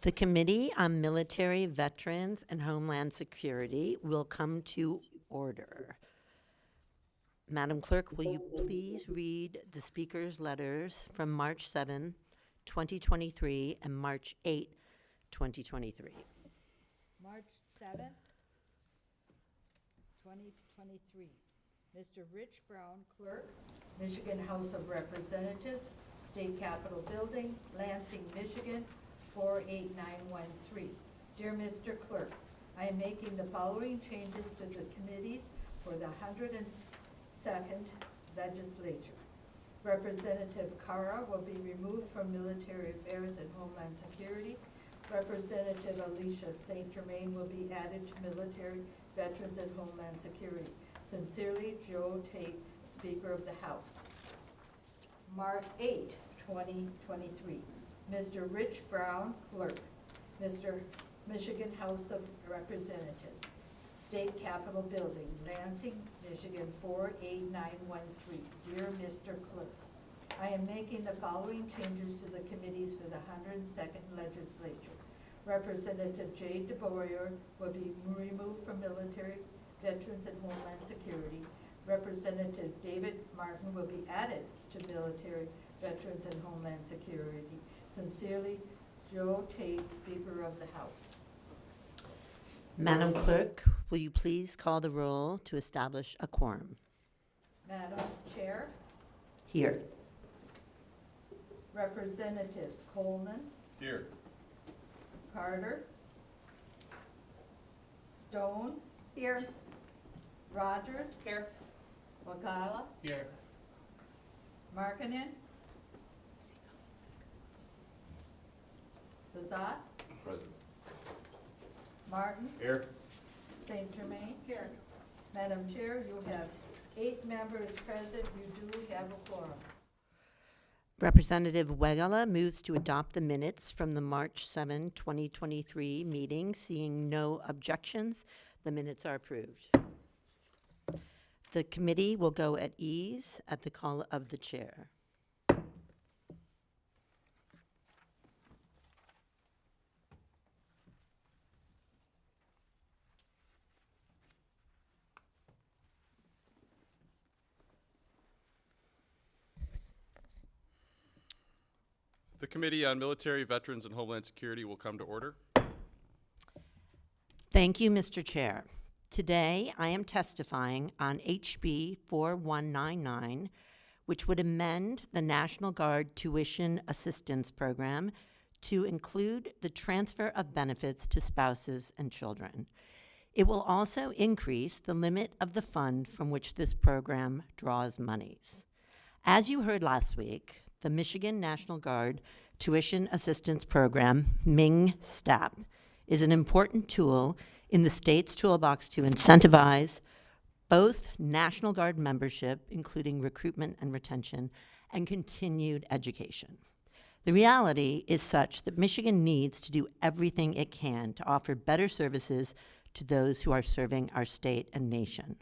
The Committee on Military, Veterans, and Homeland Security will come to order. Madam Clerk, will you please read the speaker's letters from March 7, 2023 and March 8, 2023? March 7th, 2023. Mr. Rich Brown, Clerk, Michigan House of Representatives, State Capitol Building, Lansing, Michigan, 48913. Dear Mr. Clerk, I am making the following changes to the committees for the 102nd Legislature. Representative Cara will be removed from Military Affairs and Homeland Security. Representative Alicia St. Germain will be added to Military, Veterans, and Homeland Security. Sincerely, Joe Tate, Speaker of the House. March 8, 2023. Mr. Rich Brown, Clerk. Mr. Michigan House of Representatives, State Capitol Building, Lansing, Michigan, 48913. Dear Mr. Clerk, I am making the following changes to the committees for the 102nd Legislature. Representative Jay DeBoyer will be removed from Military, Veterans, and Homeland Security. Representative David Martin will be added to Military, Veterans, and Homeland Security. Sincerely, Joe Tate, Speaker of the House. Madam Clerk, will you please call the roll to establish a quorum? Madam Chair, Here. Representatives Coleman, Here. Carter, Stone, Here. Rogers, Here. Wagala, Here. Markinen, Bazat, Present. Martin, Here. St. Germain. Here. Madam Chair, you have 8 members present. You do have a quorum. Representative Wegala moves to adopt the minutes from the March 7, 2023 meeting. Seeing no objections, the minutes are approved. The committee will go at ease at the call of the chair. The Committee on Military, Veterans, and Homeland Security will come to order. Thank you, Mr. Chair. Today, I am testifying on HB 4199, which would amend the National Guard Tuition Assistance Program to include the transfer of benefits to spouses and children. It will also increase the limit of the fund from which this program draws monies. As you heard last week, the Michigan National Guard Tuition Assistance Program, MING-STAP, is an important tool in the state's toolbox to incentivize both National Guard membership, including recruitment and retention, and continued education. The reality is such that Michigan needs to do everything it can to offer better services to those who are serving our state and nation.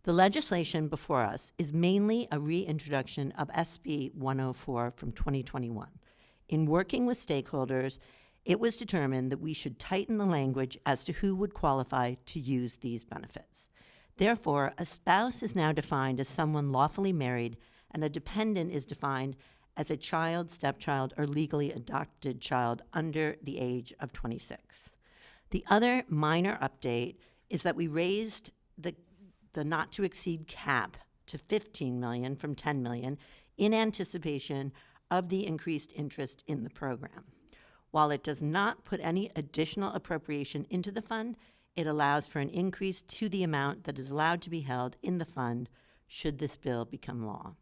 The legislation before us is mainly a reintroduction of SB 104 from 2021. In working with stakeholders, it was determined that we should tighten the language as to who would qualify to use these benefits. Therefore, a spouse is now defined as someone lawfully married, and a dependent is defined as a child, stepchild, or legally adopted child under the age of 26. The other minor update is that we raised the not-to-exceed cap to $15 million from $10 million in anticipation of the increased interest in the program. While it does not put any additional appropriation into the fund, it allows for an increase to the amount that is allowed to be held in the fund should this bill become law.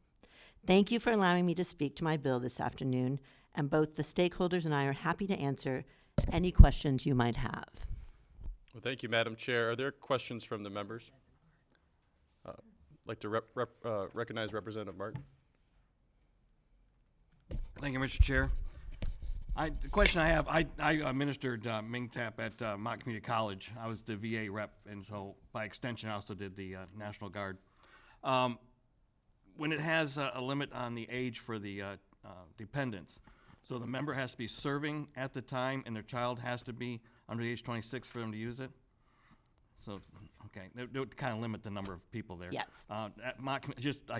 Thank you for allowing me to speak to my bill this afternoon, and both the stakeholders and I are happy to answer any questions you might have. Well, thank you, Madam Chair. Are there questions from the members? I'd like to recognize Representative Martin. Thank you, Mr. Chair. The question I have, I administered MING-TAP at Mott Community College. I was the VA rep, and so by extension, I also did the National Guard. When it has a limit on the age for the dependents, So the member has to be serving at the time, and their child has to be under the age 26 for them to use it? So, okay, that would kind of limit the number of people there. Yes. I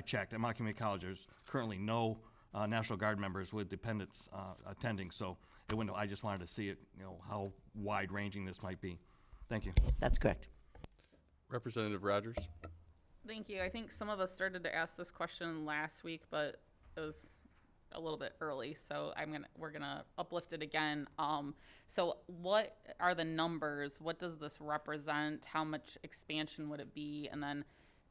checked, at Mott Community College, there's currently no National Guard members with dependents attending, so I just wanted to see it, how wide-ranging this might be. Thank you. That's correct. Representative Rogers? Thank you. I think some of us started to ask this question last week, but it was a little bit early, so we're gonna uplift it again. So what are the numbers? What does this represent? How much expansion would it be? And then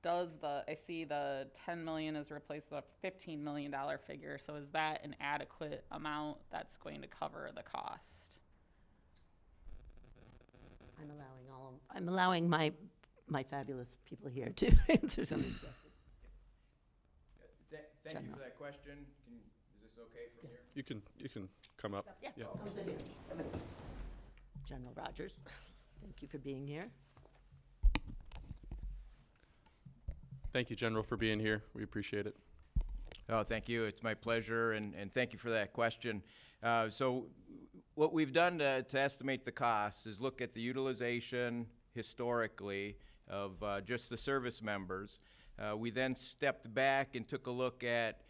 I see the 10 million is replaced with a $15 million figure. So is that an adequate amount that's going to cover the cost? I'm allowing my fabulous people here to answer some of these questions. Thank you for that question. Is this okay from here? You can come up. Yeah. Yeah. Come sit here. Have a seat. General Rogers, thank you for being here. Thank you, General, for being here. We appreciate it. Oh, thank you. It's my pleasure, and thank you for that question. So what we've done to estimate the costs is look at the utilization historically of just the service members. We then stepped back and took a look at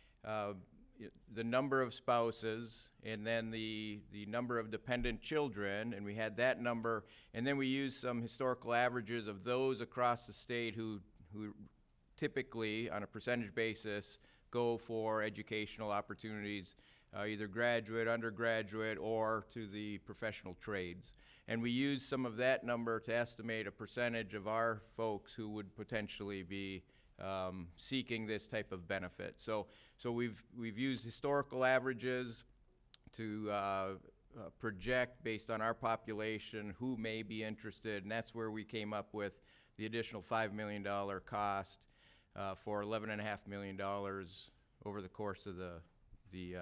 the number of spouses and then the number of dependent children, and we had that number, and then we used some historical averages of those across the state who typically, on a percentage basis, go for educational opportunities, either graduate, undergraduate, or to the professional trades. And we used some of that number to estimate a percentage of our folks who would potentially be seeking this type of benefit. So we've used historical averages to project based on our population who may be interested, and that's where we came up with the additional $5 million cost for $11.5 million over the course of the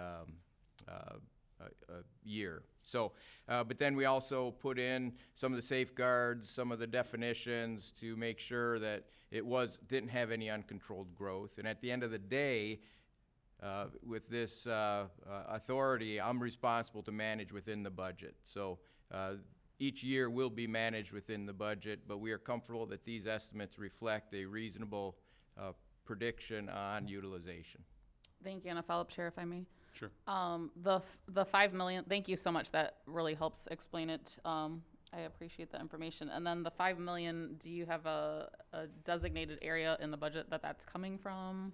year. So, but then we also put in some of the safeguards, some of the definitions to make sure that it didn't have any uncontrolled growth. And at the end of the day, with this authority, I'm responsible to manage within the budget. So each year will be managed within the budget, but we are comfortable that these estimates reflect a reasonable prediction on utilization. Thank you. And a follow-up, Chair, if I may. Sure. The 5 million, thank you so much. That really helps explain it. I appreciate the information. And then the 5 million, do you have a designated area in the budget that's coming from?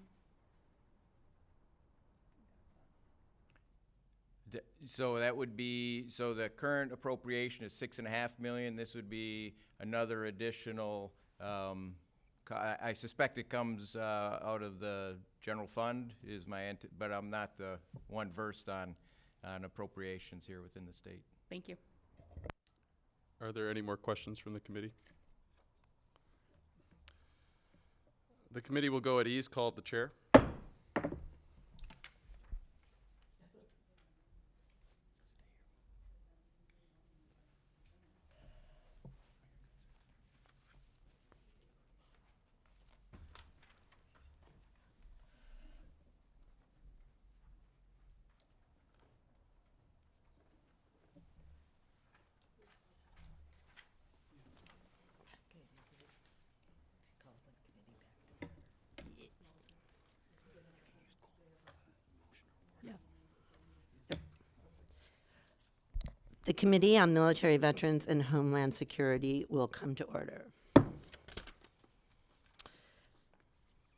So that would be, so the current appropriation is $6.5 million. This would be another additional, I suspect it comes out of the general fund, but I'm not the one versed on appropriations here within the state. Thank you. Are there any more questions from the committee? The committee will go at ease. Call the chair. The Committee on Military Veterans and Homeland Security will come to order.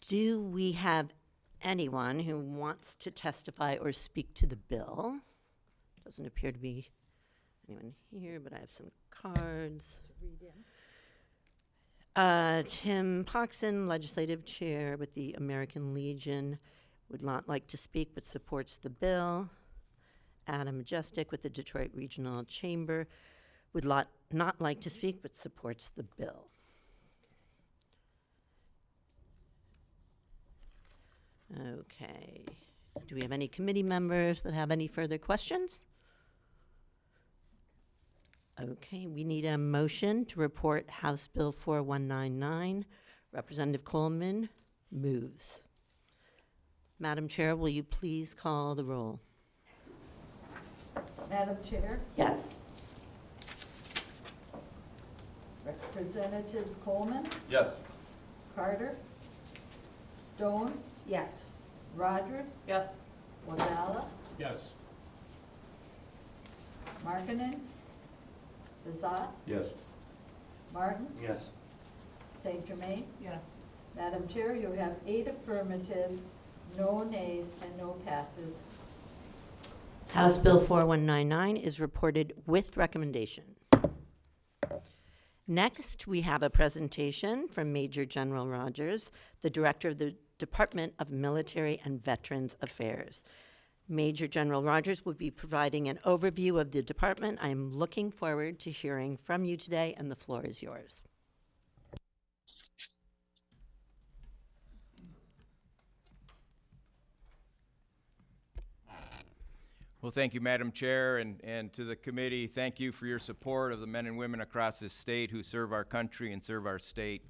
Do we have anyone who wants to testify or speak to the bill? Doesn't appear to be anyone here, but I have some cards. Tim Poxon, Legislative Chair with the American Legion, would not like to speak but supports the bill. Adam Majestic with the Detroit Regional Chamber would not like to speak but supports the bill. Okay. Do we have any committee members that have any further questions? Okay, we need a motion to report House Bill 4199. Representative Coleman moves. Madam Chair, will you please call the roll? Madam Chair, Yes. Representatives Coleman, Yes. Carter, Stone, Yes. Rogers, Yes. Wazala, Yes. Markinen, Bazat, Yes. Martin, Yes. St. Germain. Yes. Madam Chair, you have 8 affirmatives, no nays, and no passes. House Bill 4199 is reported with recommendation. Next, we have a presentation from Major General Rogers, the Director of the Department of Military and Veterans Affairs. Major General Rogers will be providing an overview of the department. I am looking forward to hearing from you today, and the floor is yours. Well, thank you, Madam Chair, and to the committee, thank you for your support of the men and women across this state who serve our country and serve our state.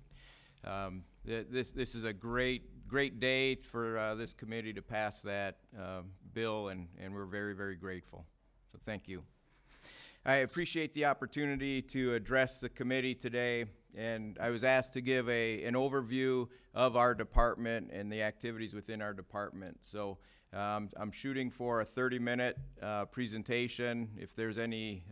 This is a great day for this committee to pass that bill, and we're very, very grateful. So thank you. I appreciate the opportunity to address the committee today, and I was asked to give an overview of our department and the activities within our department. So I'm shooting for a 30-minute presentation. If there's any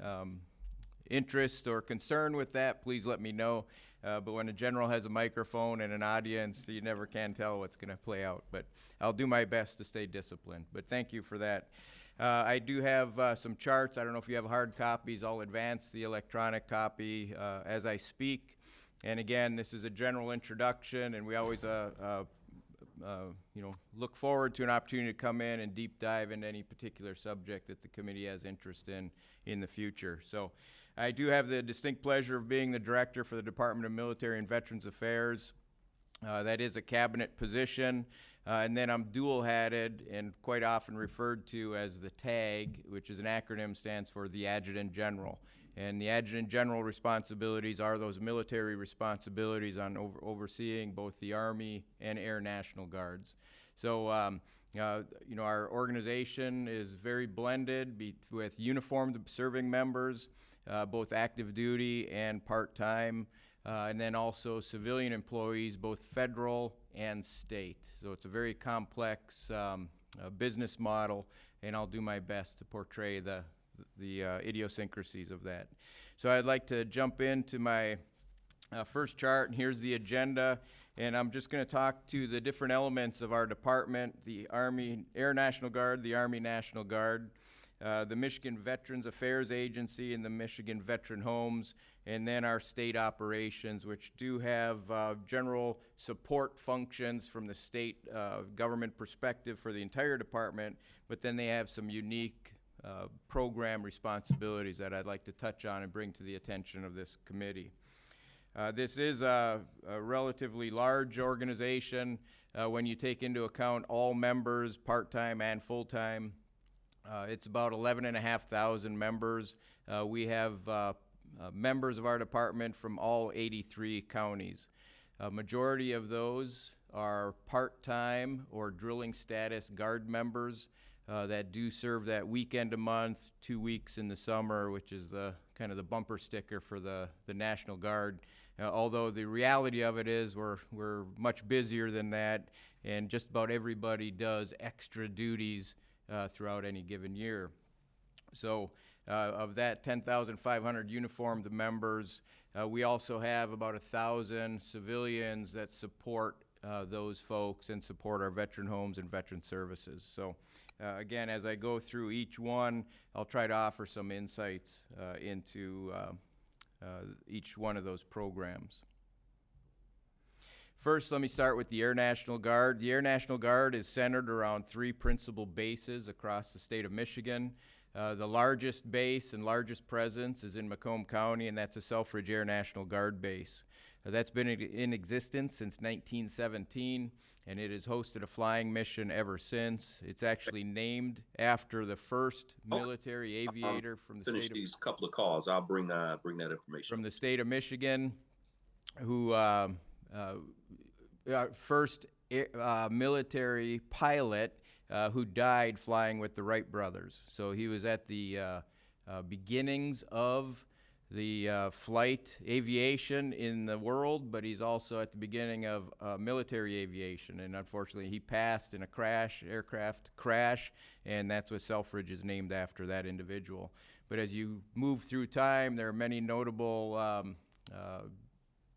interest or concern with that, please let me know. But when a general has a microphone and an audience, you never can tell what's going to play out. But I'll do my best to stay disciplined. But thank you for that. I do have some charts. I don't know if you have hard copies. I'll advance the electronic copy as I speak. And again, this is a general introduction, and we always look forward to an opportunity to come in and deep dive into any particular subject that the committee has interest in the future. So I do have the distinct pleasure of being the director for the Department of Military and Veterans Affairs. That is a cabinet position. And then I'm dual-hatted and quite often referred to as the TAG, which is an acronym, stands for the Adjutant General. And the Adjutant General responsibilities are those military responsibilities on overseeing both the Army and Air National Guards. So, our organization is very blended with uniformed serving members, both active duty and part-time, and then also civilian employees, both federal and state. So it's a very complex business model, and I'll do my best to portray the idiosyncrasies of that. So I'd like to jump into my first chart, and here's the agenda. And I'm just going to talk to the different elements of our department: the Army Air National Guard, the Army National Guard, the Michigan Veterans Affairs Agency, and the Michigan Veteran Homes, and then our state operations, which do have general support functions from the state government perspective for the entire department, but then they have some unique program responsibilities that I'd like to touch on and bring to the attention of this committee. This is a relatively large organization when you take into account all members, part-time and full-time. It's about 11,500 members. We have members of our department from all 83 counties. A majority of those are part-time or drilling status Guard members that do serve that weekend a month, 2 weeks in the summer, which is kind of the bumper sticker for the National Guard. Although the reality of it is we're much busier than that, and just about everybody does extra duties throughout any given year. So of that 10,500 uniformed members, we also have about 1,000 civilians that support those folks and support our veteran homes and veteran services. So again, as I go through each one, I'll try to offer some insights into each one of those programs. First, let me start with the Air National Guard. The Air National Guard is centered around 3 principal bases across the state of Michigan. The largest base and largest presence is in Macomb County, and that's a Selfridge Air National Guard base. That's been in existence since 1917, and it has hosted a flying mission ever since. It's actually named after the first military aviator from the Finish state of these couple of calls. I'll bring that information. from the state of Michigan, who first military pilot who died flying with the Wright brothers. So he was at the beginnings of the flight aviation in the world, but he's also at the beginning of military aviation. And unfortunately, he passed in a aircraft crash, and that's what Selfridge is named after, that individual. But as you move through time, there are many notable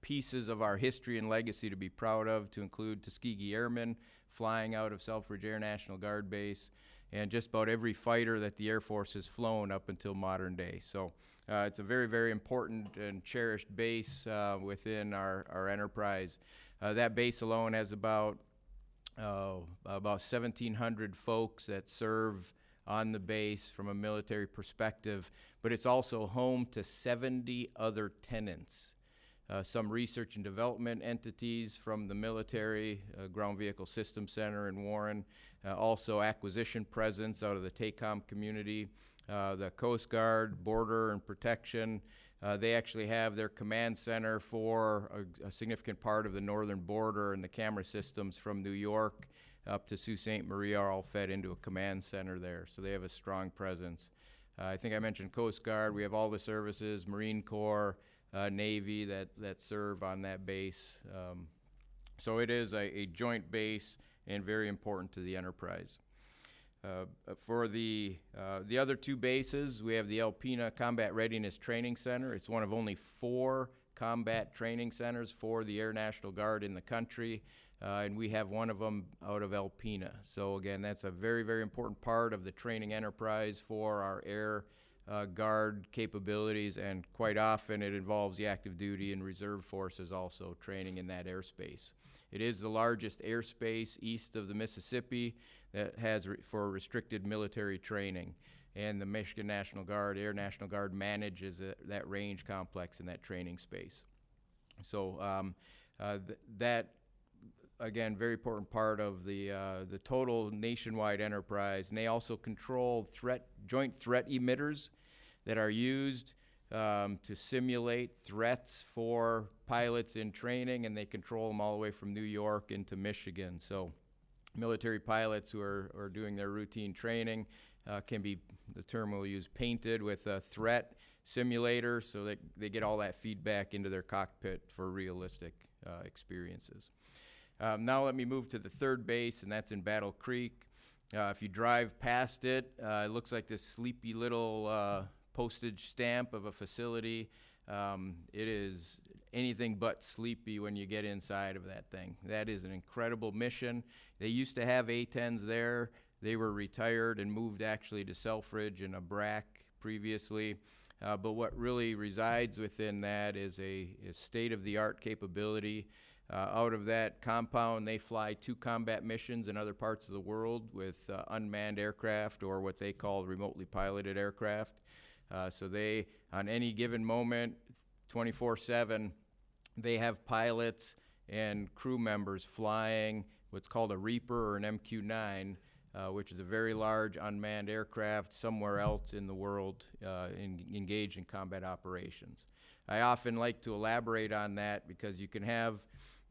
pieces of our history and legacy to be proud of, to include Tuskegee Airmen flying out of Selfridge Air National Guard Base, and just about every fighter that the Air Force has flown up until modern day. So it's a very, very important and cherished base within our enterprise. That base alone has about 1,700 folks that serve on the base from a military perspective, but it's also home to 70 other tenants. Some research and development entities from the military, Ground Vehicle Systems Center in Warren, also acquisition presence out of the TACOM community, the Coast Guard, Border and Protection. They actually have their command center for a significant part of the northern border, and the camera systems from New York up to Sault Ste. Marie are all fed into a command center there, so they have a strong presence. I think I mentioned Coast Guard. We have all the services, Marine Corps, Navy that serve on that base. So it is a joint base and very important to the enterprise. For the other two bases, we have the Alpena Combat Readiness Training Center. It's one of only 4 combat training centers for the Air National Guard in the country, and we have one of them out of Alpena. So again, that's a very, very important part of the training enterprise for our Air Guard capabilities, and quite often it involves the active duty and reserve forces also training in that airspace. It is the largest airspace east of the Mississippi that has for restricted military training, and the Michigan National Guard, Air National Guard, manages that range complex in that training space. So that, again, very important part of the total nationwide enterprise. And they also control joint threat emitters that are used to simulate threats for pilots in training, and they control them all the way from New York into Michigan. So military pilots who are doing their routine training can be, the term we'll use, painted with a threat simulator, so that they get all that feedback into their cockpit for realistic experiences. Now let me move to the third base, and that's in Battle Creek. If you drive past it, it looks like this sleepy little postage stamp of a facility. It is anything but sleepy when you get inside of that thing. That is an incredible mission. They used to have A-10s there. They were retired and moved actually to Selfridge and a BRAC previously. But what really resides within that is a state-of-the-art capability. Out of that compound, they fly 2 combat missions in other parts of the world with unmanned aircraft, or what they call remotely piloted aircraft. So they, on any given moment, 24/7, they have pilots and crew members flying what's called a Reaper or an MQ-9, which is a very large unmanned aircraft somewhere else in the world engaged in combat operations. I often like to elaborate on that, because you can have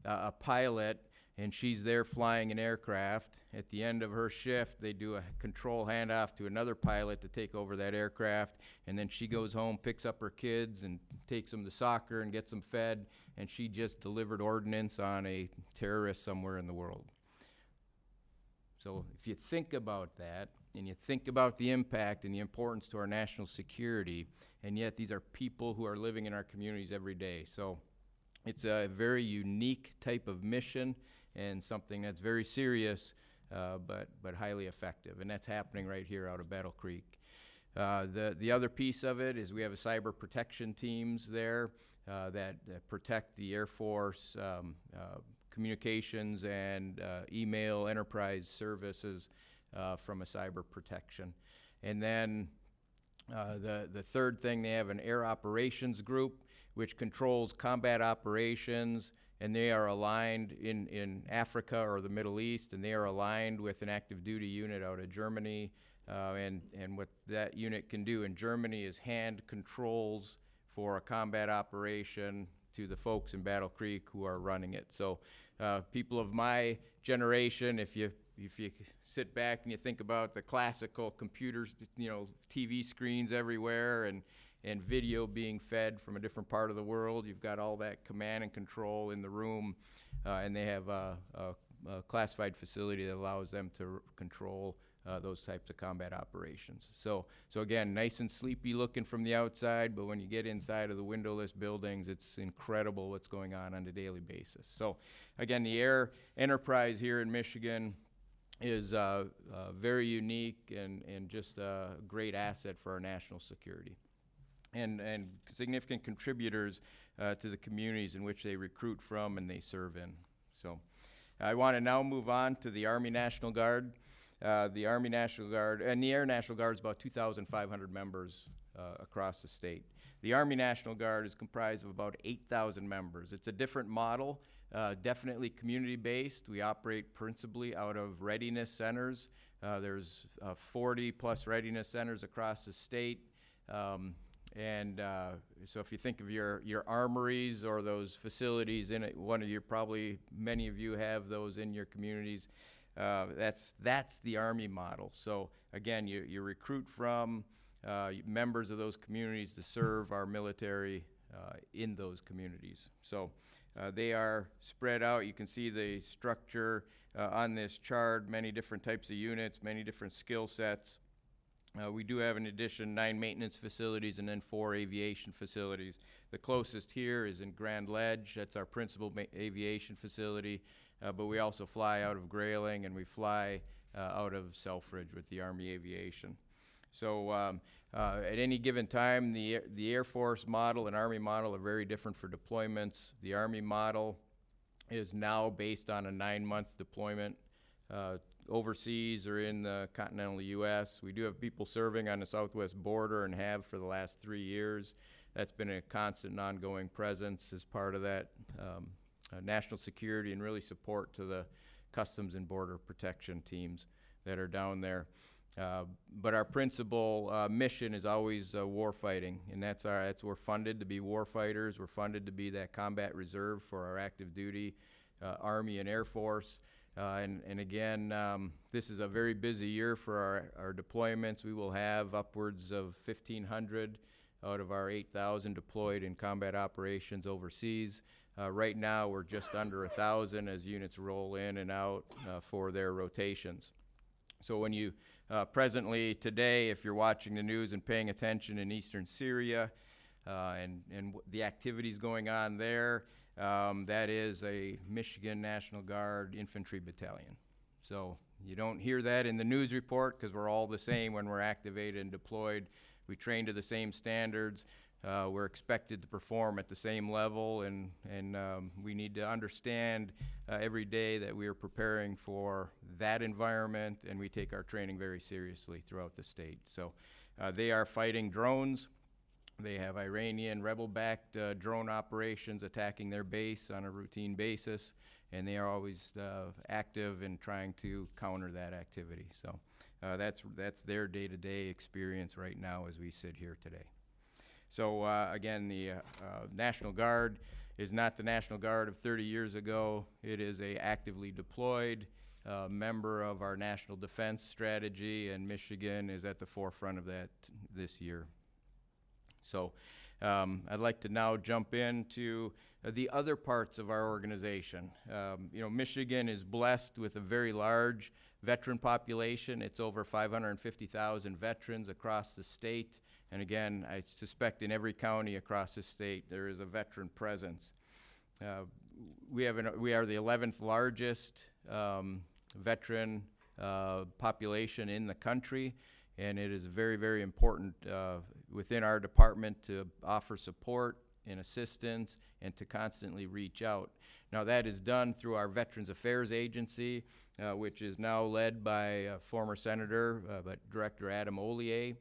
a pilot, and she's there flying an aircraft. At the end of her shift, they do a control handoff to another pilot to take over that aircraft, and then she goes home, picks up her kids, and takes them to soccer and gets them fed, and she just delivered ordnance on a terrorist somewhere in the world. So if you think about that, and you think about the impact and the importance to our national security, and yet these are people who are living in our communities every day. So it's a very unique type of mission, and something that's very serious, but highly effective. And that's happening right here out of Battle Creek. The other piece of it is we have a cyber protection teams there that protect the Air Force communications and email enterprise services from a cyber protection. And then the third thing, they have an air operations group which controls combat operations, and they are aligned in Africa or the Middle East, and they are aligned with an active duty unit out of Germany. And what that unit can do in Germany is hand controls for a combat operation to the folks in Battle Creek who are running it. So people of my generation, if you if you sit back and you think about the classical computers, TV screens everywhere and video being fed from a different part of the world, you've got all that command and control in the room, and they have a classified facility that allows them to control those types of combat operations. So again, nice and sleepy looking from the outside, but when you get inside of the windowless buildings, it's incredible what's going on a daily basis. So again, the air enterprise here in Michigan is very unique and just a great asset for our national security, and significant contributors to the communities in which they recruit from and they serve in. So I want to now move on to the Army National Guard. The Army National Guard and the Air National Guard is about 2,500 members across the state. The Army National Guard is comprised of about 8,000 members. It's a different model, definitely community-based. We operate principally out of readiness centers. There's 40 plus readiness centers across the state. So if you think of your armories or those facilities in it, many of you have those in your communities. That's the Army model. So again, you recruit from members of those communities to serve our military in those communities. So they are spread out. You can see the structure on this chart, many different types of units, many different skill sets. We do have, in addition, 9 maintenance facilities and then 4 aviation facilities. The closest here is in Grand Ledge. That's our principal aviation facility. But we also fly out of Grayling, and we fly out of Selfridge with the Army Aviation. So at any given time, the Air Force model and Army model are very different for deployments. The Army model is now based on a 9-month deployment overseas or in the continental U.S. We do have people serving on the southwest border and have for the last 3 years. That's been a constant and ongoing presence as part of that national security and really support to the Customs and Border Protection teams that are down there. But our principal mission is always war fighting, and we're funded to be war fighters. We're funded to be that combat reserve for our active duty Army and Air Force. And again, this is a very busy year for our deployments. We will have upwards of 1,500 out of our 8,000 deployed in combat operations overseas. Right now, we're just under 1,000 as units roll in and out for their rotations. So when you presently today, if you're watching the news and paying attention in eastern Syria and the activities going on there, that is a Michigan National Guard infantry battalion. So you don't hear that in the news report because we're all the same when we're activated and deployed. We train to the same standards. We're expected to perform at the same level, and we need to understand every day that we are preparing for that environment, and we take our training very seriously throughout the state. So they are fighting drones. They have Iranian rebel-backed drone operations attacking their base on a routine basis, and they are always active in trying to counter that activity. So that's their day-to-day experience right now as we sit here today. So again, the National Guard is not the National Guard of 30 years ago. It is a actively deployed member of our national defense strategy, and Michigan is at the forefront of that this year. So I'd like to now jump into the other parts of our organization. Michigan is blessed with a very large veteran population. It's over 550,000 veterans across the state. And again, I suspect in every county across the state there is a veteran presence. We are the 11th largest veteran population in the country, and it is very, very important within our department to offer support and assistance and to constantly reach out. Now that is done through our Veterans Affairs Agency, which is now led by former Senator, Director Adam Ollier.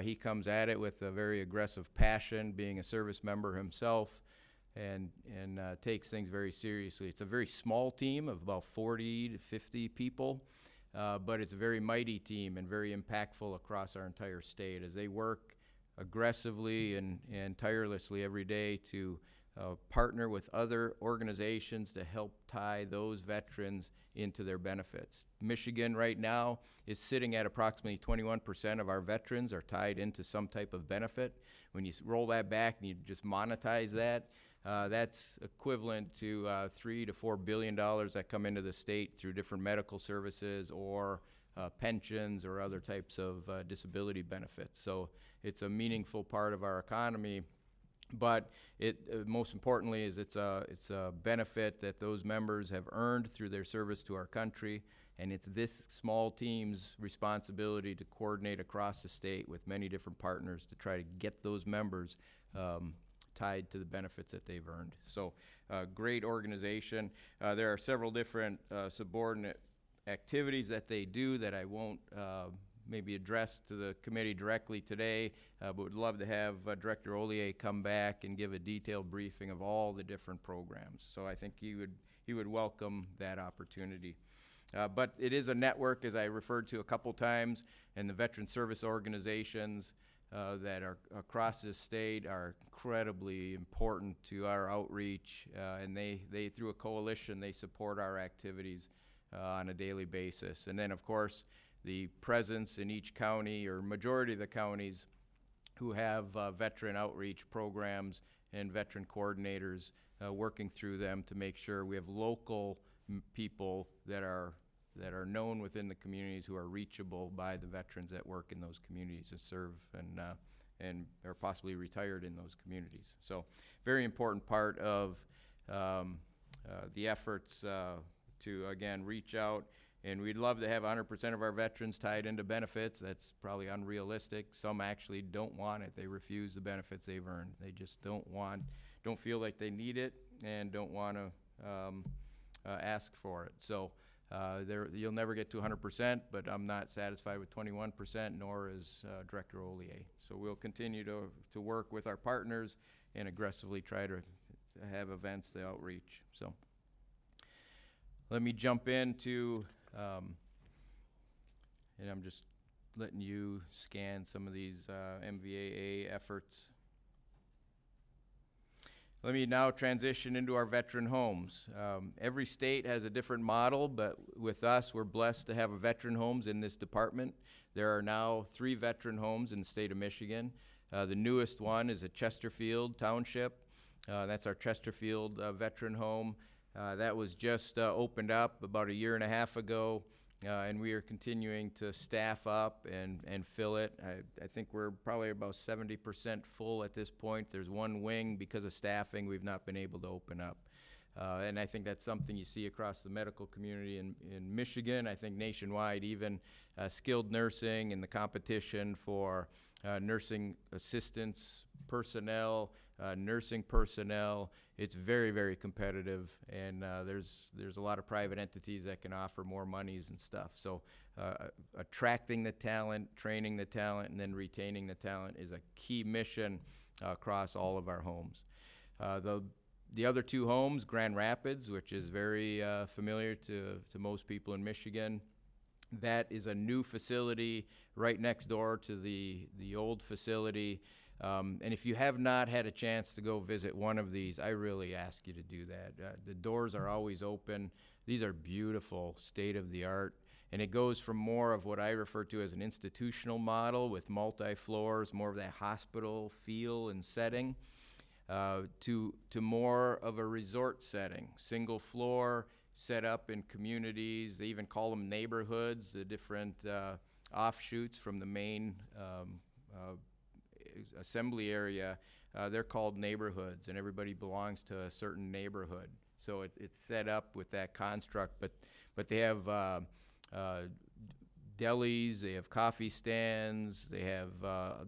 He comes at it with a very aggressive passion, being a service member himself, and takes things very seriously. It's a very small team of about 40 to 50 people, but it's a very mighty team and very impactful across our entire state as they work aggressively and tirelessly every day to partner with other organizations to help tie those veterans into their benefits. Michigan right now is sitting at approximately 21% of our veterans are tied into some type of benefit. When you roll that back and you just monetize that, that's equivalent to $3 to $4 billion that come into the state through different medical services or pensions or other types of disability benefits. So it's a meaningful part of our economy. But it most importantly is it's a benefit that those members have earned through their service to our country, and it's this small team's responsibility to coordinate across the state with many different partners to try to get those members tied to the benefits that they've earned. So great organization. There are several different subordinate activities that they do that I won't maybe address to the committee directly today, but would love to have Director Ollier come back and give a detailed briefing of all the different programs. So I think he would welcome that opportunity. But it is a network, as I referred to a couple times, and the veteran service organizations that are across this state are incredibly important to our outreach, and they through a coalition, they support our activities on a daily basis. And then, of course, the presence in each county or majority of the counties who have veteran outreach programs and veteran coordinators working through them to make sure we have local people that are known within the communities who are reachable by the veterans that work in those communities and serve and are possibly retired in those communities. So very important part of the efforts to, again, reach out. And we'd love to have 100% of our veterans tied into benefits. That's probably unrealistic. Some actually don't want it. They refuse the benefits they've earned. They just don't feel like they need it and don't want to ask for it. So you'll never get to 100%, but I'm not satisfied with 21%, nor is Director Ollier. So we'll continue to work with our partners and aggressively try to have events to outreach. So let me jump into and I'm just letting you scan some of these MVAA efforts. Let me now transition into our veteran homes. Every state has a different model, but with us, we're blessed to have veteran homes in this department. There are now 3 veteran homes in the state of Michigan. The newest one is at Chesterfield Township. That's our Chesterfield veteran home. That was just opened up about 1.5 years ago, and we are continuing to staff up and fill it. I think we're probably about 70% full at this point. There's one wing, because of staffing, we've not been able to open up. And I think that's something you see across the medical community in Michigan. I think nationwide, even skilled nursing and the competition for nursing assistants personnel, nursing personnel, it's very, very competitive, and there's a lot of private entities that can offer more monies and stuff. So attracting the talent, training the talent, and then retaining the talent is a key mission across all of our homes. The other 2 homes, Grand Rapids, which is very familiar to most people in Michigan, that is a new facility right next door to the old facility. And if you have not had a chance to go visit one of these, I really ask you to do that. The doors are always open. These are beautiful, state-of-the-art. And it goes from more of what I refer to as an institutional model with multi-floors, more of that hospital feel and setting, to more of a resort setting, single floor, set up in communities. They even call them neighborhoods, the different offshoots from the main assembly area. They're called neighborhoods, and everybody belongs to a certain neighborhood. So it's set up with that construct, but they have delis, they have coffee stands, they have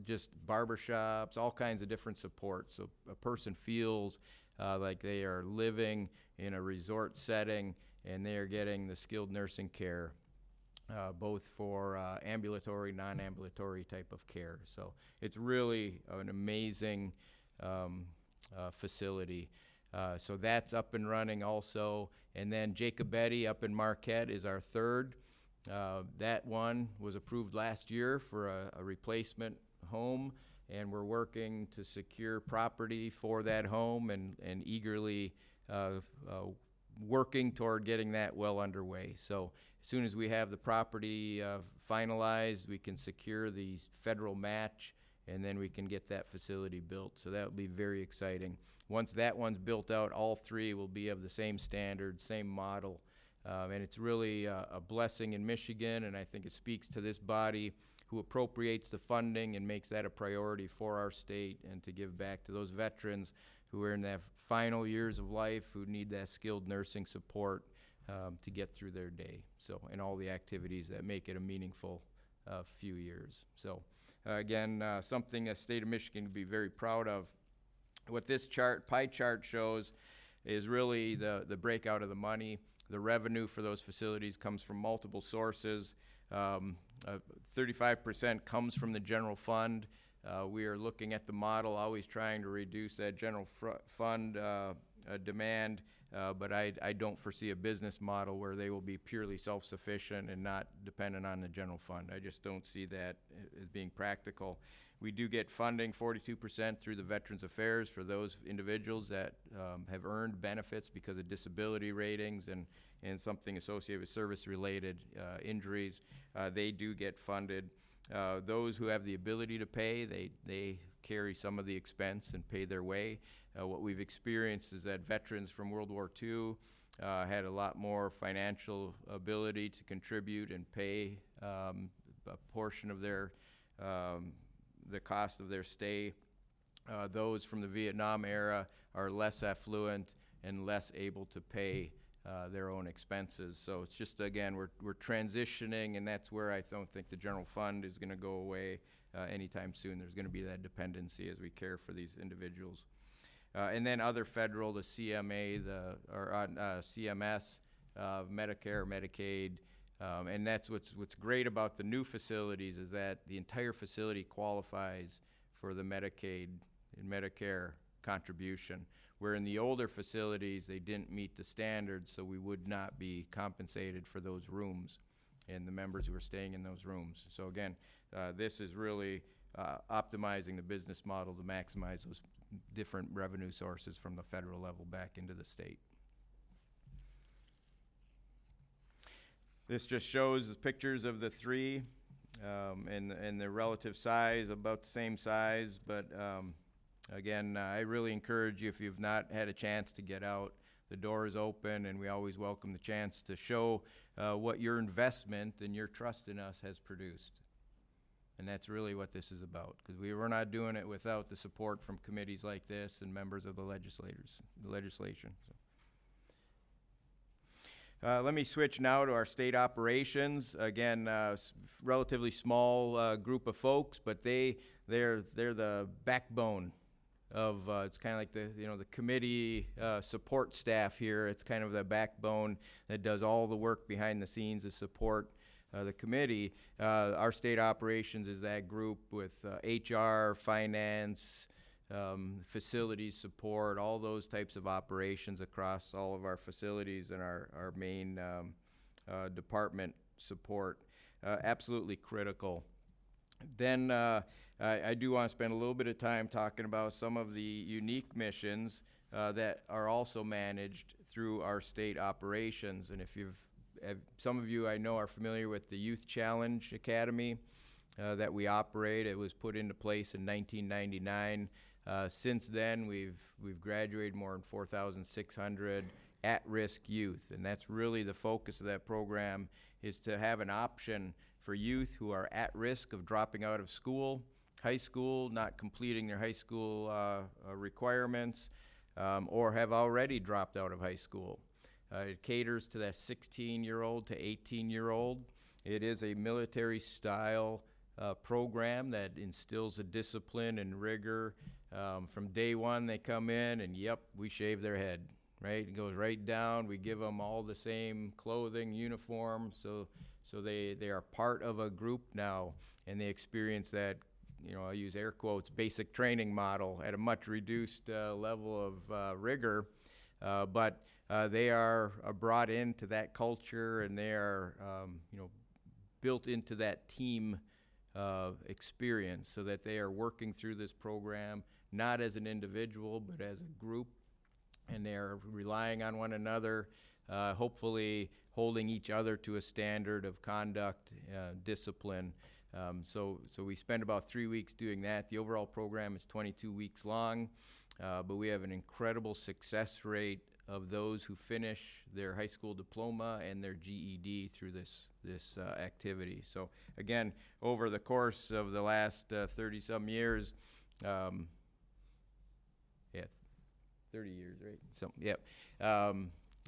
just barbershops, all kinds of different support. So a person feels like they are living in a resort setting, and they are getting the skilled nursing care, both for ambulatory, non-ambulatory type of care. So it's really an amazing facility. So that's up and running also. And then Jacobetti up in Marquette is our third. That one was approved last year for a replacement home, and we're working to secure property for that home and eagerly working toward getting that well underway. So as soon as we have the property finalized, we can secure the federal match, and then we can get that facility built. So that will be very exciting. Once that one's built out, all three will be of the same standard, same model. And it's really a blessing in Michigan, and I think it speaks to this body who appropriates the funding and makes that a priority for our state, and to give back to those veterans who are in their final years of life, who need that skilled nursing support to get through their day. So, and all the activities that make it a meaningful few years. So, again, something the state of Michigan can be very proud of. What this pie chart shows is really the breakout of the money. The revenue for those facilities comes from multiple sources. 35% comes from the general fund. We are looking at the model, always trying to reduce that general fund demand, but I don't foresee a business model where they will be purely self-sufficient and not dependent on the general fund. I just don't see that as being practical. We do get funding, 42% through the Veterans Affairs for those individuals that have earned benefits because of disability ratings and something associated with service-related injuries. They do get funded. Those who have the ability to pay, they carry some of the expense and pay their way. What we've experienced is that veterans from World War II had a lot more financial ability to contribute and pay a portion of their the cost of their stay. Those from the Vietnam era are less affluent and less able to pay their own expenses. So it's just, again, we're transitioning, and that's where I don't think the general fund is going to go away anytime soon. There's going to be that dependency as we care for these individuals. And then other federal, the CMA, CMS, Medicare, Medicaid, and that's what's great about the new facilities is that the entire facility qualifies for the Medicaid and Medicare contribution, where in the older facilities they didn't meet the standards, so we would not be compensated for those rooms and the members who are staying in those rooms. So again, this is really optimizing the business model to maximize those different revenue sources from the federal level back into the state. This just shows the pictures of the three and their relative size, about the same size, but again, I really encourage you, if you've not had a chance to get out, the door is open, and we always welcome the chance to show what your investment and your trust in us has produced. And that's really what this is about, because we're not doing it without the support from committees like this and members of the legislation. So. Let me switch now to our state operations. Again, relatively small group of folks, but they're the backbone of it's kind of like the committee support staff here. It's kind of the backbone that does all the work behind the scenes to support the committee. Our state operations is that group with HR, finance, facilities support, all those types of operations across all of our facilities and our main department support. Absolutely critical. Then I do want to spend a little bit of time talking about some of the unique missions that are also managed through our state operations. And if some of you I know are familiar with the Youth Challenge Academy that we operate. It was put into place in 1999. Since then, we've graduated more than 4,600 at-risk youth, and that's really the focus of that program, is to have an option for youth who are at risk of dropping out of school, high school, not completing their high school requirements, or have already dropped out of high school. It caters to that 16-year-old to 18-year-old. It is a military-style program that instills a discipline and rigor. From day one, they come in and, yep, we shave their head, right? It goes right down. We give them all the same clothing, uniform, so they are part of a group now, and they experience that, I'll use air quotes, basic training model at a much reduced level of rigor, but they are brought into that culture, and they are, built into that team experience, so that they are working through this program not as an individual but as a group, and they are relying on one another, hopefully holding each other to a standard of conduct, discipline. So we spend about 3 weeks doing that. The overall program is 22 weeks long, but we have an incredible success rate of those who finish their high school diploma and their GED through this activity. So again, over the course of the last 30-some years, 30 years, right? So, yep.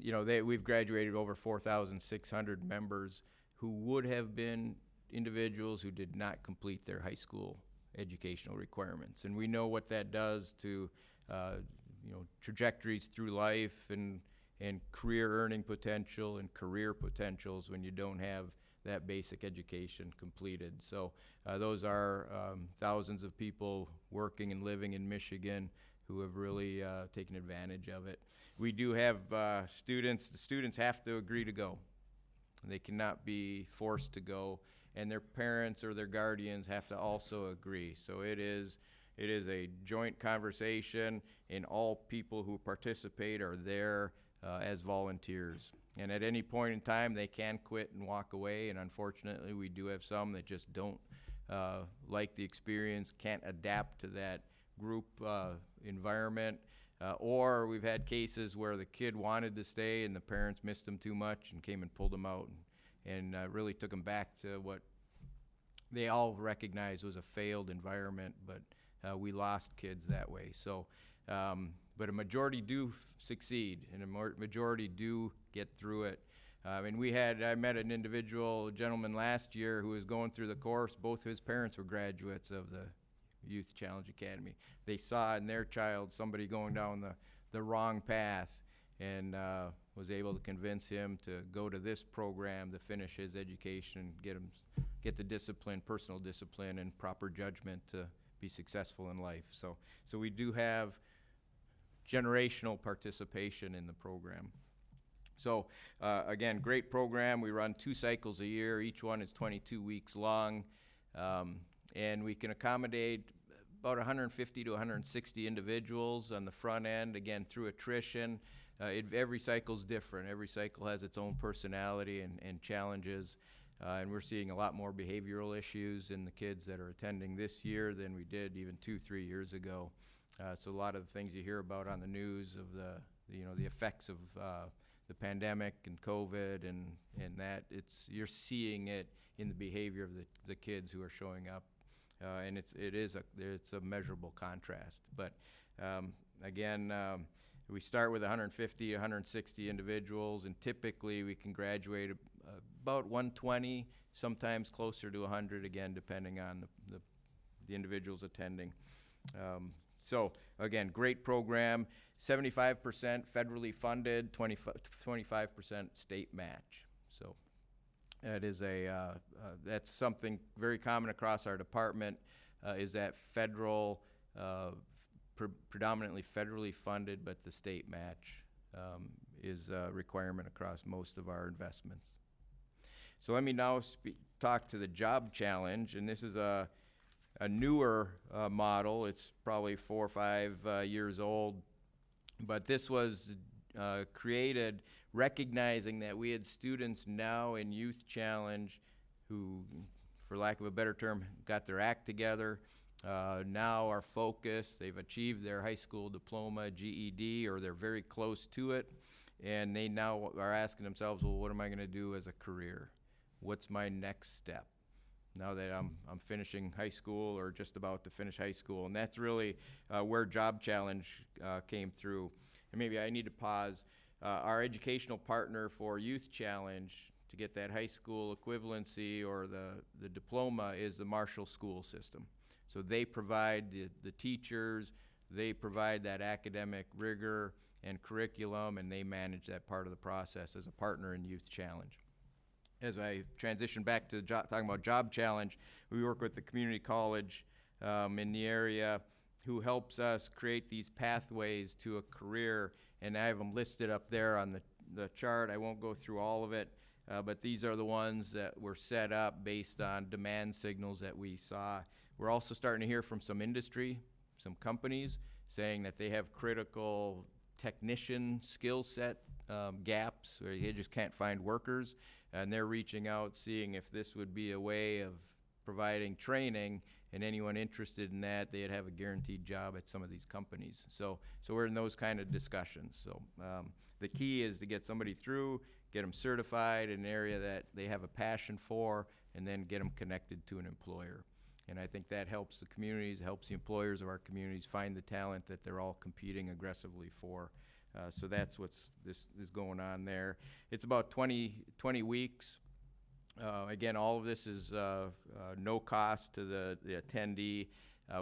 You know, we've graduated over 4,600 members who would have been individuals who did not complete their high school educational requirements. And we know what that does to, you know, trajectories through life and career earning potential and career potentials when you don't have that basic education completed. So those are thousands of people working and living in Michigan who have really taken advantage of it. We do have students. The students have to agree to go. They cannot be forced to go, and their parents or their guardians have to also agree. So it is a joint conversation, and all people who participate are there as volunteers. And at any point in time, they can quit and walk away, and unfortunately, we do have some that just don't like the experience, can't adapt to that group environment, or we've had cases where the kid wanted to stay and the parents missed them too much and came and pulled them out and really took them back to what they all recognized was a failed environment, but we lost kids that way. So, but a majority do succeed, and a majority do get through it. And I met an individual, a gentleman last year who was going through the course. Both his parents were graduates of the Youth Challenge Academy. They saw in their child somebody going down the wrong path, and was able to convince him to go to this program to finish his education, get the discipline, personal discipline, and proper judgment to be successful in life. So we do have generational participation in the program. So again, great program. We run 2 cycles a year. Each one is 22 weeks long. And we can accommodate about 150 to 160 individuals on the front end, again, through attrition. Every cycle is different. Every cycle has its own personality and challenges. And we're seeing a lot more behavioral issues in the kids that are attending this year than we did even 2-3 years ago. So a lot of the things you hear about on the news of the effects of the pandemic and COVID and that, you're seeing it in the behavior of the kids who are showing up. And it's a measurable contrast. But again, we start with 150, 160 individuals, and typically we can graduate about 120, sometimes closer to 100, again, depending on the individuals attending. So again, great program, 75% federally funded, 25% state match. So that is that's something very common across our department, is that federal, predominantly federally funded, but the state match is a requirement across most of our investments. So let me now talk to the job challenge, and this is a newer model. It's probably 4 or 5 years old, but this was created recognizing that we had students now in Youth Challenge who, for lack of a better term, got their act together, now are focused. They've achieved their high school diploma, GED, or they're very close to it, and they now are asking themselves, well, what am I going to do as a career? What's my next step now that I'm finishing high school or just about to finish high school? And that's really where Job Challenge came through. And maybe I need to pause. Our educational partner for Youth Challenge, to get that high school equivalency or the diploma, is the Marshall School System. So they provide the teachers, they provide that academic rigor and curriculum, and they manage that part of the process as a partner in Youth Challenge. As I transition back to talking about Job Challenge, we work with the community college in the area who helps us create these pathways to a career, and I have them listed up there on the chart. I won't go through all of it, but these are the ones that were set up based on demand signals that we saw. We're also starting to hear from some industry, some companies, saying that they have critical technician skill set gaps, where they just can't find workers, and they're reaching out, seeing if this would be a way of providing training, and anyone interested in that, they'd have a guaranteed job at some of these companies. So we're in those kind of discussions. So the key is to get somebody through, get them certified in an area that they have a passion for, and then get them connected to an employer. And I think that helps the communities, helps the employers of our communities find the talent that they're all competing aggressively for. So that's what's this is going on there. It's about 20 weeks. Again, all of this is no cost to the attendee.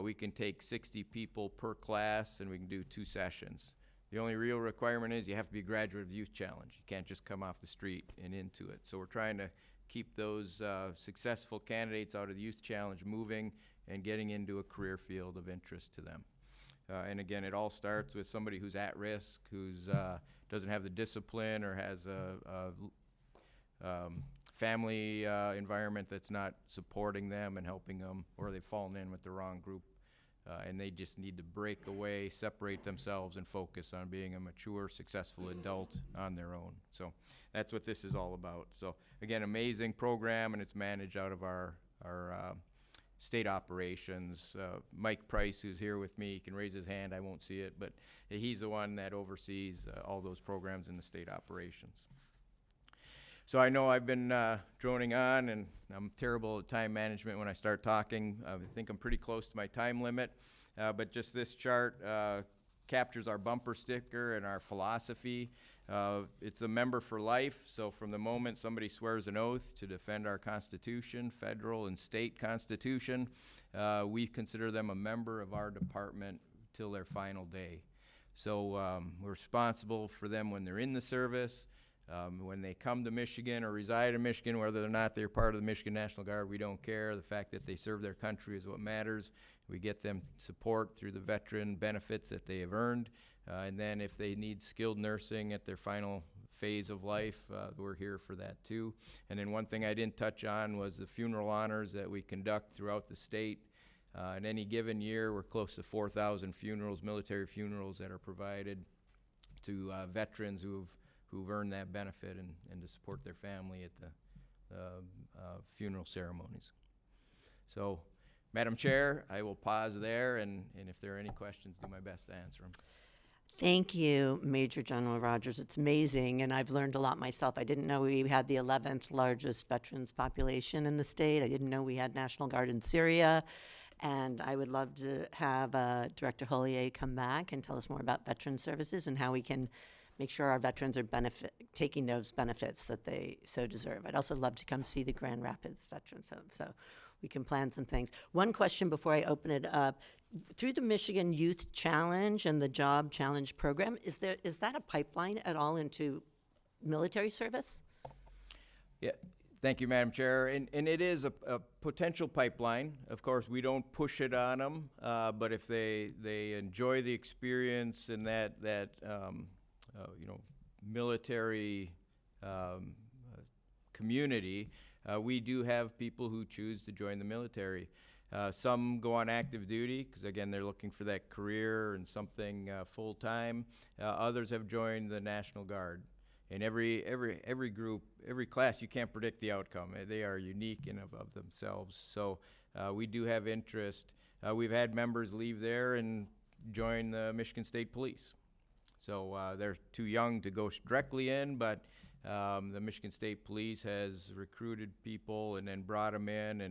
We can take 60 people per class, and we can do 2 sessions. The only real requirement is you have to be a graduate of the Youth Challenge. You can't just come off the street and into it. So we're trying to keep those successful candidates out of the Youth Challenge moving and getting into a career field of interest to them. And again, it all starts with somebody who's at risk, who's doesn't have the discipline or has a family environment that's not supporting them and helping them, or they've fallen in with the wrong group, and they just need to break away, separate themselves, and focus on being a mature, successful adult on their own. So that's what this is all about. So again, amazing program, and it's managed out of our state operations. Mike Price, who's here with me, he can raise his hand. I won't see it, but he's the one that oversees all those programs in the state operations. So I know I've been droning on, and I'm terrible at time management when I start talking. I think I'm pretty close to my time limit, but just this chart captures our bumper sticker and our philosophy. It's a member for life, so from the moment somebody swears an oath to defend our Constitution, federal and state Constitution, we consider them a member of our department till their final day. So we're responsible for them when they're in the service, when they come to Michigan or reside in Michigan, whether or not they're part of the Michigan National Guard, we don't care. The fact that they serve their country is what matters. We get them support through the veteran benefits that they have earned. And then if they need skilled nursing at their final phase of life, we're here for that too. And then one thing I didn't touch on was the funeral honors that we conduct throughout the state. In any given year, we're close to 4,000 funerals, military funerals, that are provided to veterans who've earned that benefit, and to support their family at the funeral ceremonies. So, Madam Chair, I will pause there, and if there are any questions, do my best to answer them. Thank you, Major General Rogers. It's amazing, and I've learned a lot myself. I didn't know we had the 11th largest veterans population in the state. I didn't know we had National Guard in Syria, and I would love to have Director Hollier come back and tell us more about veteran services and how we can make sure our veterans are taking those benefits that they so deserve. I'd also love to come see the Grand Rapids Veterans Home, so we can plan some things. One question before I open it up. Through the Michigan Youth Challenge and the Job Challenge program, is that a pipeline at all into military service? Yeah, thank you, Madam Chair. And it is a potential pipeline. Of course, we don't push it on them, but if they enjoy the experience and that military community, we do have people who choose to join the military. Some go on active duty because, again, they're looking for that career and something full-time. Others have joined the National Guard. And every group, every class, you can't predict the outcome. They are unique in of themselves. So we do have interest. We've had members leave there and join the Michigan State Police. So they're too young to go directly in, but the Michigan State Police has recruited people and then brought them in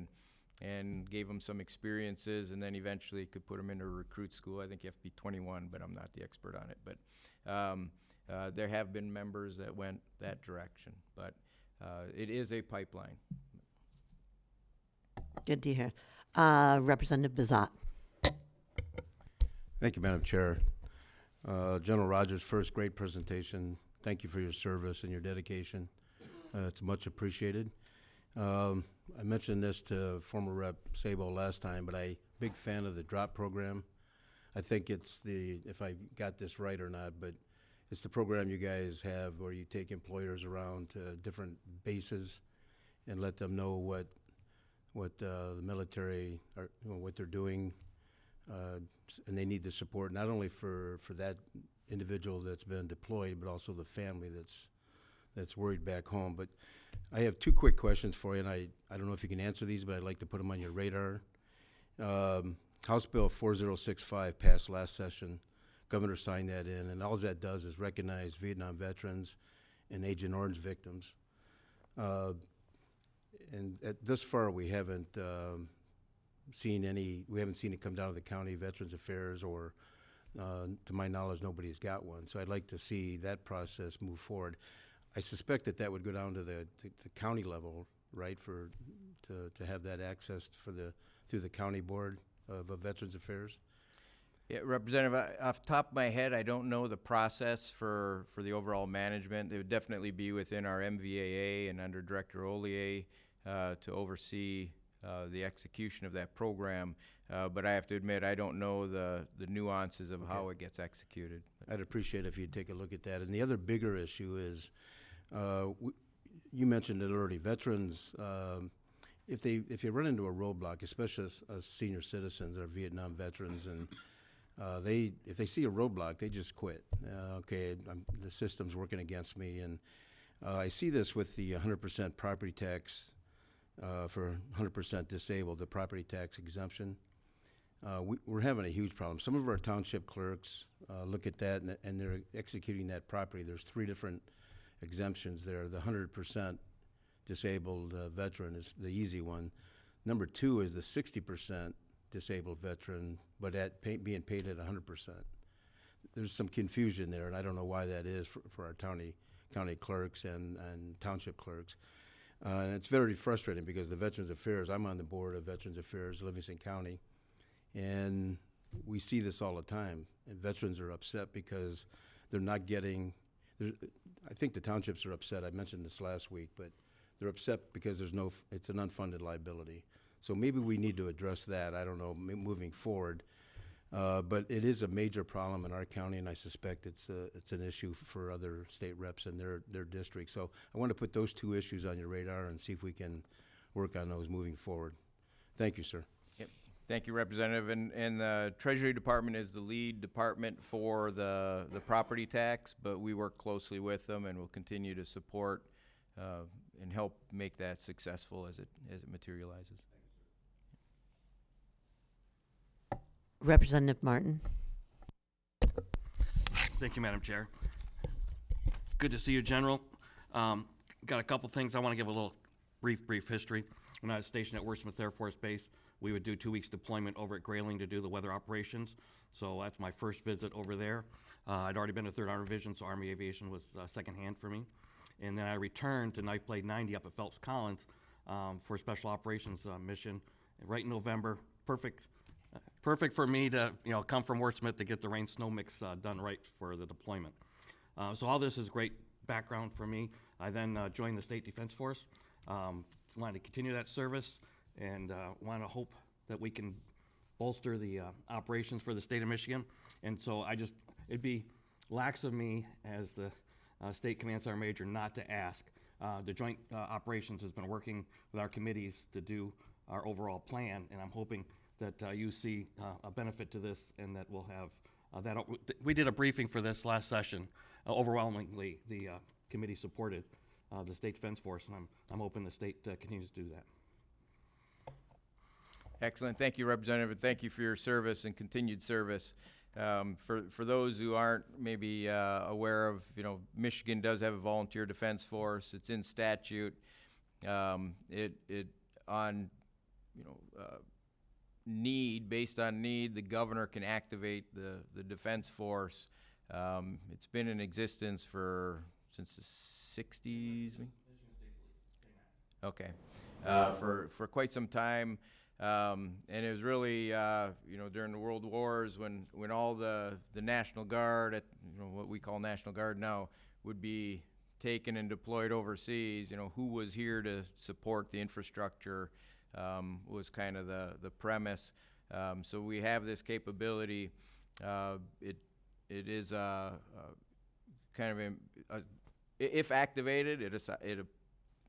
and gave them some experiences, and then eventually could put them into a recruit school. I think you have to be 21, but I'm not the expert on it. But there have been members that went that direction, but it is a pipeline. Good to hear. Representative Bizat. Thank you, Madam Chair. General Rogers, first, great presentation. Thank you for your service and your dedication. It's much appreciated. I mentioned this to former Rep. Sabo last time, but I'm a big fan of the DROP program. I think it's if I got this right or not, but It's the program you guys have where you take employers around to different bases and let them know what the military are, what they're doing, and they need the support not only for that individual that's been deployed, but also the family that's worried back home. But I have two quick questions for you, and I don't know if you can answer these, but I'd like to put them on your radar. House Bill 4065 passed last session. Governor signed that in, and all that does is recognize Vietnam veterans and Agent Orange victims. And thus far, we haven't seen it come down to the county Veterans Affairs, or to my knowledge, nobody's got one. So I'd like to see that process move forward. I suspect that would go down to the county level, right, to have that access through the county board of Veterans Affairs. Yeah, Representative, off the top of my head, I don't know the process for the overall management. It would definitely be within our MVAA and under Director Ollier to oversee the execution of that program. But I have to admit, I don't know the nuances of how it gets executed. I'd appreciate if you'd take a look at that. And the other bigger issue is, you mentioned it already, veterans, if you run into a roadblock, especially as senior citizens or Vietnam veterans, and if they see a roadblock, they just quit. The system's working against me, and I see this with the 100% property tax for 100% disabled, the property tax exemption. We're having a huge problem. Some of our township clerks look at that, and they're executing that property. There's 3 different exemptions there. The 100% disabled veteran is the easy one. Number 2 is the 60% disabled veteran, but being paid at 100%. There's some confusion there, and I don't know why that is for our county clerks and township clerks. And it's very frustrating because the Veterans Affairs, I'm on the board of Veterans Affairs, Livingston County, and we see this all the time. And veterans are upset because they're not getting, I think the townships are upset, I mentioned this last week, but they're upset because it's an unfunded liability. So maybe we need to address that, I don't know, moving forward. But it is a major problem in our county, and I suspect it's an issue for other state reps in their districts. So I want to put those 2 issues on your radar and see if we can work on those moving forward. Thank you, sir. Yep. Thank you, Representative. And the Treasury Department is the lead department for the property tax, but we work closely with them and will continue to support and help make that successful as it materializes. Representative Martin. Thank you, Madam Chair. Good to see you, General. Got a couple things. I want to give a little brief history. When I was stationed at Wordsmith Air Force Base, we would do 2 weeks deployment over at Grayling to do the weather operations. So that's my first visit over there. I'd already been to 3rd Armored Division, so Army Aviation was secondhand for me. And then I returned to Knife Blade 90 up at Phelps Collins for a special operations mission right in November. Perfect for me to come from Wordsmith to get the rain-snow mix done right for the deployment. So all this is great background for me. I then joined the State Defense Force. Wanted to continue that service and want to hope that we can bolster the operations for the state of Michigan. And so it'd be lax of me as the State Command Sergeant Major not to ask. The Joint Operations has been working with our committees to do our overall plan, and I'm hoping that you see a benefit to this, and that we'll have that. We did a briefing for this last session. Overwhelmingly, the committee supported the State Defense Force, and I'm hoping the state continues to do that. Excellent. Thank you, Representative, and thank you for your service and continued service. For those who aren't maybe aware of, Michigan does have a volunteer defense force. It's in statute. Based on need, the governor can activate the defense force. It's been in existence since the 60s. Okay, for quite some time, and it was really during the World Wars when all the National Guard, what we call National Guard now, would be taken and deployed overseas. Who was here to support the infrastructure was kind of the premise. So we have this capability. It is kind of, if activated,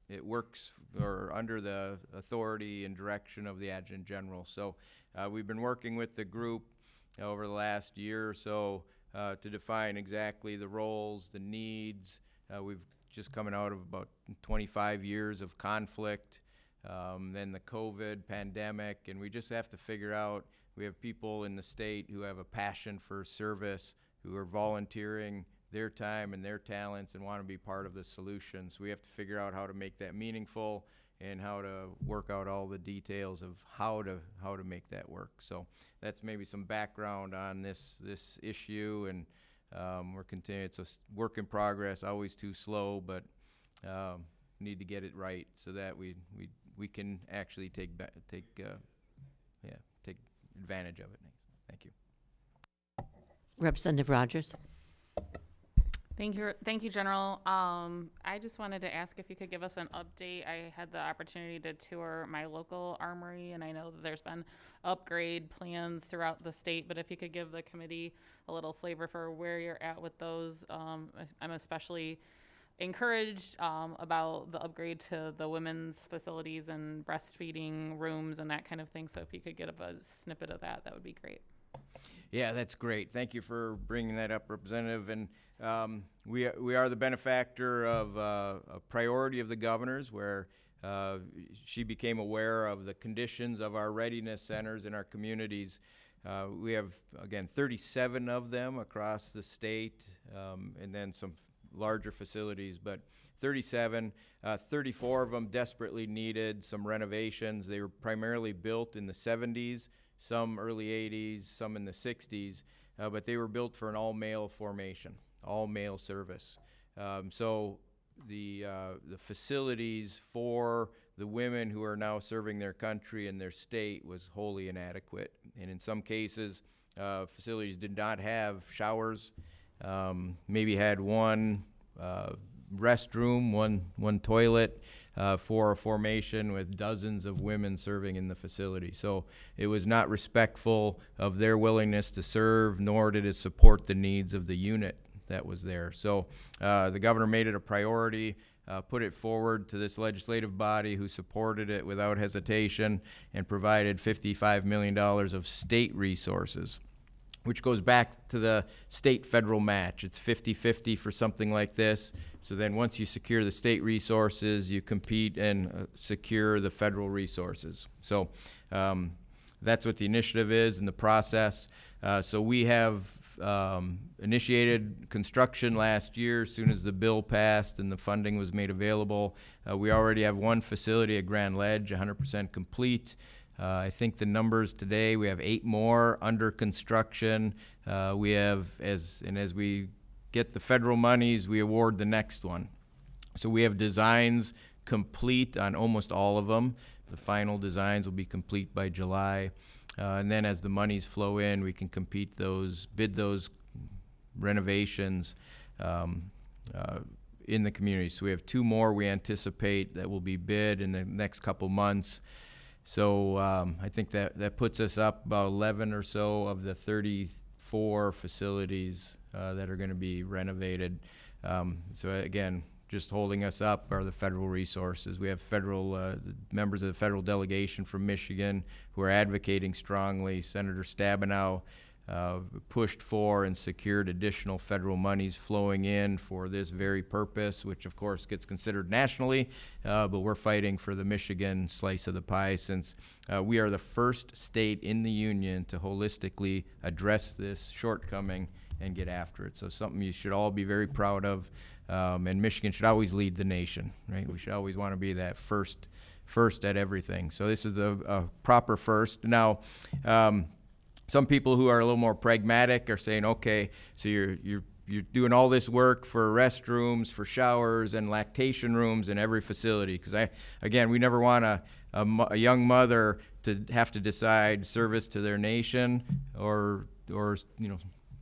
it works or under the authority and direction of the Adjutant General. So we've been working with the group over the last year or so to define exactly the roles, the needs. We've just coming out of about 25 years of conflict, then the COVID pandemic, and we just have to figure out, we have people in the state who have a passion for service, who are volunteering their time and their talents and want to be part of the solution. So we have to figure out how to make that meaningful and how to work out all the details of how to make that work. So that's maybe some background on this issue, and we're continuing. It's a work in progress, always too slow, but need to get it right so that we can actually take advantage of it. Thank you. Representative Rogers. Thank you, General. I just wanted to ask if you could give us an update. I had the opportunity to tour my local armory, and I know that there's been upgrade plans throughout the state, but if you could give the committee a little flavor for where you're at with those. I'm especially encouraged about the upgrade to the women's facilities and breastfeeding rooms and that kind of thing. So if you could get a snippet of that, that would be great. Yeah, that's great. Thank you for bringing that up, Representative. And we are the benefactor of a priority of the governor's, where she became aware of the conditions of our readiness centers in our communities. We have, again, 37 of them across the state, and then some larger facilities, but 37, 34 of them desperately needed some renovations. They were primarily built in the 70s, some early 80s, some in the 60s, but they were built for an all-male formation, all-male service. So the facilities for the women who are now serving their country and their state was wholly inadequate. And in some cases, facilities did not have showers, maybe had one restroom, one toilet, for a formation with dozens of women serving in the facility. So it was not respectful of their willingness to serve, nor did it support the needs of the unit that was there. So the governor made it a priority, put it forward to this legislative body, who supported it without hesitation and provided $55 million of state resources, which goes back to the state-federal match. It's 50-50 for something like this. So then once you secure the state resources, you compete and secure the federal resources. So that's what the initiative is in the process. So we have initiated construction last year as soon as the bill passed and the funding was made available. We already have one facility at Grand Ledge, 100% complete. I think the numbers today, we have 8 more under construction. We have, as we get the federal monies, we award the next one. So we have designs complete on almost all of them. The final designs will be complete by July. And then as the monies flow in, we can bid those renovations in the community. So we have 2 more we anticipate that will be bid in the next couple months. So I think that puts us up about 11 or so of the 34 facilities that are going to be renovated. So again, just holding us up are the federal resources. We have federal members of the federal delegation from Michigan who are advocating strongly. Senator Stabenow pushed for and secured additional federal monies flowing in for this very purpose, which of course gets considered nationally, but we're fighting for the Michigan slice of the pie, since we are the first state in the union to holistically address this shortcoming and get after it. So something you should all be very proud of, and Michigan should always lead the nation, right? We should always want to be that first at everything. So this is a proper first. Now, some people who are a little more pragmatic are saying, okay, so you're doing all this work for restrooms, for showers, and lactation rooms in every facility. Because we never want a young mother to have to decide service to their nation or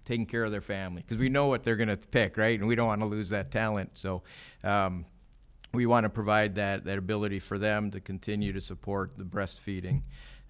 taking care of their family, because we know what they're going to pick, right? And we don't want to lose that talent. So we want to provide that ability for them to continue to support the breastfeeding.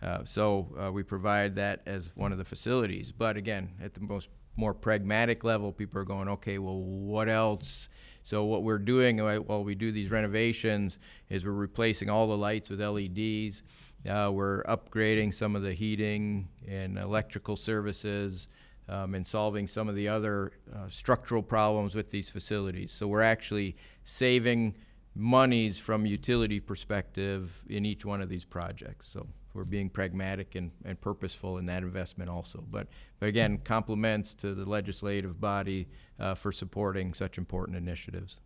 We provide that as one of the facilities. But again, at the more pragmatic level, people are going, okay, well, what else? So what we're doing while we do these renovations is we're replacing all the lights with LEDs. We're upgrading some of the heating and electrical services, and solving some of the other structural problems with these facilities. So we're actually saving monies from utility perspective in each one of these projects. So we're being pragmatic and purposeful in that investment also. But again, compliments to the legislative body for supporting such important initiatives.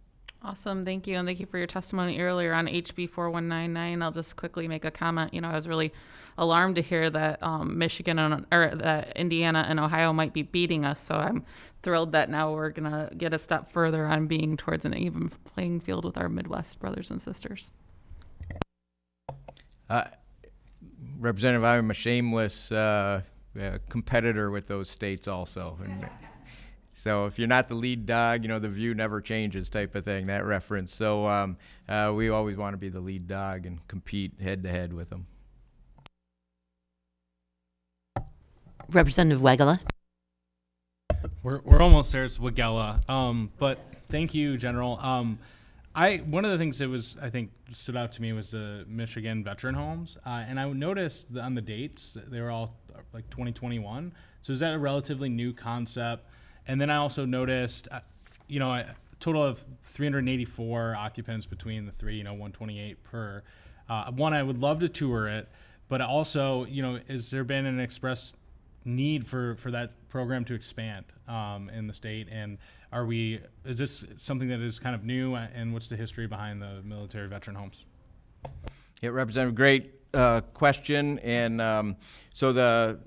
Awesome, thank you, and thank you for your testimony earlier on HB 4199. I'll just quickly make a comment. I was really alarmed to hear that Michigan or that Indiana and Ohio might be beating us. So I'm thrilled that now we're gonna get a step further on being towards an even playing field with our Midwest brothers and sisters. Representative, I'm a shameless competitor with those states also. And so if you're not the lead dog, the view never changes type of thing, that reference. So we always want to be the lead dog and compete head to head with them. Representative Wegela. We're almost there. It's Wagella. But thank you, General. One of the things that I think stood out to me was the Michigan veteran homes, and I noticed on the dates they were all like 2021. So is that a relatively new concept? And then I also noticed, a total of 384 occupants between the three, 128 per. One, I would love to tour it, but also, has there been an express need for that program to expand in the state? And is this something that is kind of new, and what's the history behind the military veteran homes? Yeah, Representative, great question. And so the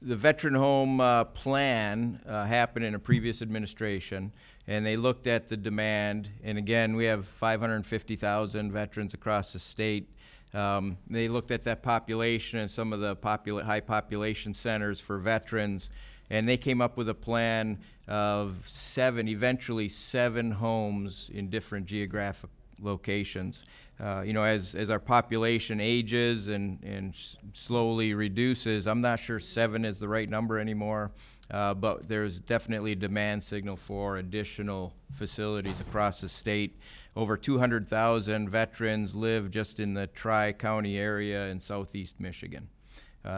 veteran home plan happened in a previous administration, and they looked at the demand. And again, we have 550,000 veterans across the state. They looked at that population and some of the high population centers for veterans, and they came up with a plan of eventually seven homes in different geographic locations. As our population ages and slowly reduces, I'm not sure 7 is the right number anymore, but there's definitely a demand signal for additional facilities across the state. Over 200,000 veterans live just in the Tri-County area in southeast Michigan.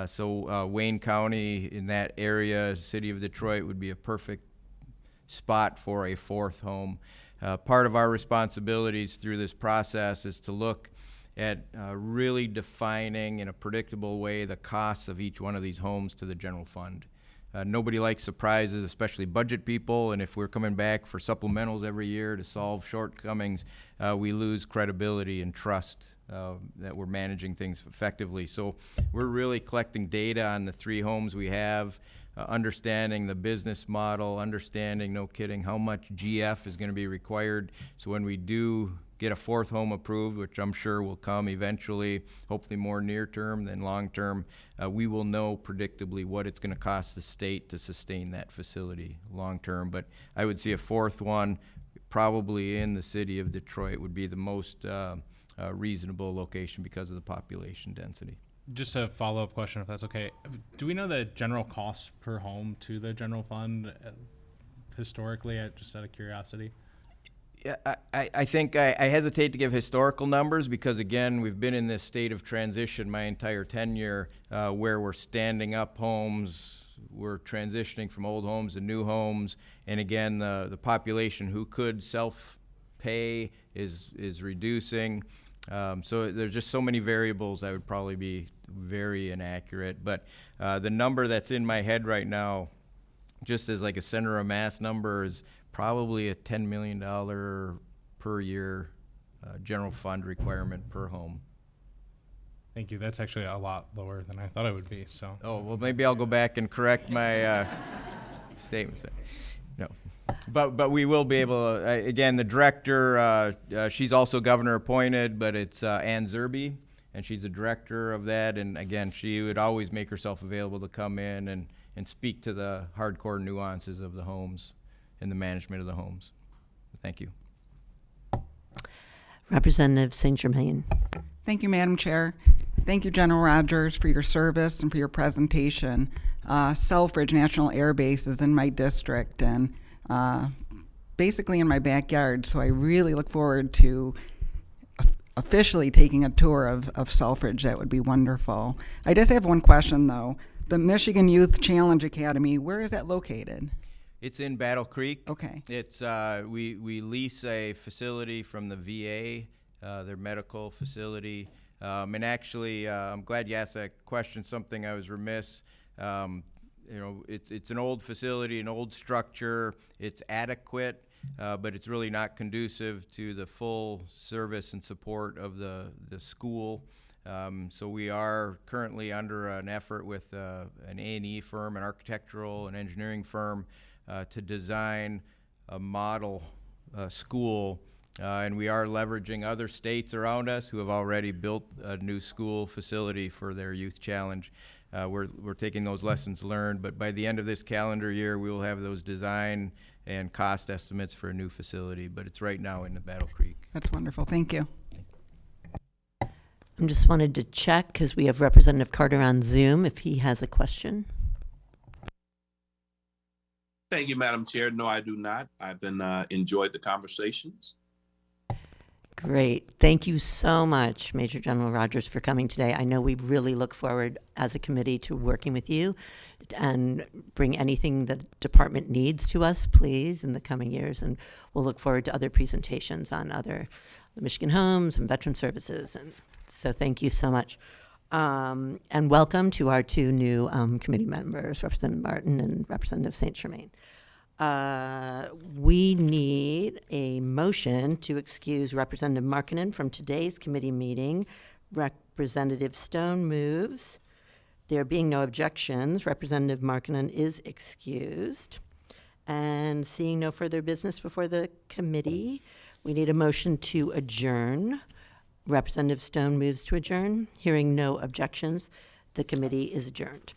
So Wayne County, in that area, city of Detroit, would be a perfect spot for a 4th home. Part of our responsibilities through this process is to look at really defining in a predictable way the costs of each one of these homes to the general fund. Nobody likes surprises, especially budget people, and if we're coming back for supplementals every year to solve shortcomings, we lose credibility and trust that we're managing things effectively. So we're really collecting data on the 3 homes we have, understanding the business model, understanding, no kidding, how much GF is going to be required. So when we do get a 4th home approved, which I'm sure will come eventually, hopefully more near term than long term, we will know predictably what it's going to cost the state to sustain that facility long term. But I would see a 4th one probably in the city of Detroit would be the most reasonable location because of the population density. Just a follow-up question, if that's okay. Do we know the general cost per home to the general fund historically, just out of curiosity? Yeah, I think I hesitate to give historical numbers because, again, we've been in this state of transition my entire tenure where we're standing up homes, we're transitioning from old homes to new homes, and again, the population who could self-pay is reducing. So there's just so many variables I would probably be very inaccurate. But the number that's in my head right now, just as like a center of mass number, is probably a $10 million per year general fund requirement per home. Thank you. That's actually a lot lower than I thought it would be. So. Oh, well, maybe I'll go back and correct my statements. No. But we will be able to, again, the director, she's also governor appointed, but it's Ann Zerby, and she's the director of that. And again, she would always make herself available to come in and speak to the hardcore nuances of the homes and the management of the homes. Thank you. Representative St. Germain. Thank you, Madam Chair. Thank you, General Rogers, for your service and for your presentation. Selfridge National Air Base is in my district and basically in my backyard, so I really look forward to officially taking a tour of Selfridge. That would be wonderful. I just have one question, though. The Michigan Youth Challenge Academy, where is that located? It's in Battle Creek. Okay. It's we lease a facility from the VA, their medical facility. And actually, I'm glad you asked that question. Something I was remiss. You know, it's an old facility, an old structure. It's adequate, but it's really not conducive to the full service and support of the school. So we are currently under an effort with an A&E firm, an architectural and engineering firm, to design a model school. And we are leveraging other states around us who have already built a new school facility for their youth challenge. We're taking those lessons learned, but by the end of this calendar year, we will have those design and cost estimates for a new facility, but it's right now in the Battle Creek. That's wonderful. Thank you. I just wanted to check, because we have Representative Carter on Zoom, if he has a question. Thank you, Madam Chair. No, I do not. I've been enjoyed the conversations. Great. Thank you so much, Major General Rogers, for coming today. I know we really look forward as a committee to working with you and bring anything the department needs to us, please, in the coming years. And we'll look forward to other presentations on other Michigan Homes and Veteran Services. And so thank you so much. And welcome to our two new committee members, Representative Martin and Representative St. Germain. We need a motion to excuse Representative Markkinen from today's committee meeting. Representative Stone moves. There being no objections, Representative Markkinen is excused. And seeing no further business before the committee, we need a motion to adjourn. Representative Stone moves to adjourn. Hearing no objections, the committee is adjourned.